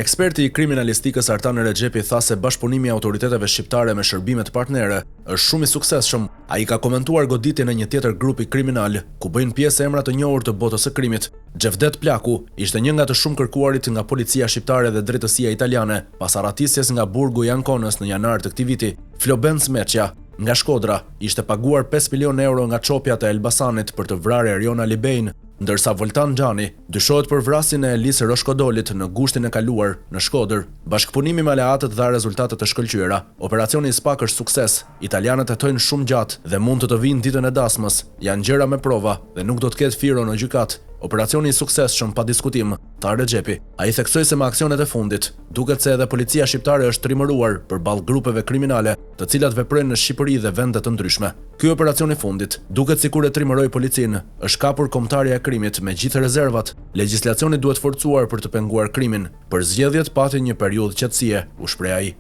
Eksperti i kriminalistikës Artan Rexhepi tha se bashkëpunimi i autoriteteve shqiptare me shërbimet partnere është shumë i suksesshëm. Ai ka komentuar goditjen e një tjetër grupi kriminal, ku bëjnë pjesë emra të njohur të botës së krimit. Xhevdet Plaku ishte një nga të shumë kërkuarit nga policia shqiptare dhe drejtësia italiane, pas arratisjes nga burgu i Ankonës në janar të këtij viti. Flobenc Meçja nga Shkodra ishte paguar 5 milion euro nga çopjat e Elbasanit për të vrarë Eriona Libein, ndërsa Voltan Xhani dyshohet për vrasjen e Elis Roshkodolit në gushtin e kaluar në Shkodër. Bashkëpunimi me aleatët dha rezultate të shkëlqyera. Operacioni i SPAK është sukses. Italianët hetojnë shumë gjatë dhe mund të vinë ditën e dasmës. Janë gjëra me prova dhe nuk do të ketë firo në gjykat. Operacioni i suksesshëm pa diskutim, tha Rexhepi. Ai theksoi se me aksionet e fundit, duket se edhe policia shqiptare është trimëruar përballë grupeve kriminale, të cilat veprojnë në Shqipëri dhe vende të ndryshme. Ky operacion i fundit, duket sikur e trimëroi policinë, është kapur kombëtarja e krimit me gjithë rezervat. Legjislacioni duhet forcuar për të penguar krimin. Për zgjedhjet pati një periudhë qetësie, u shpreh ai.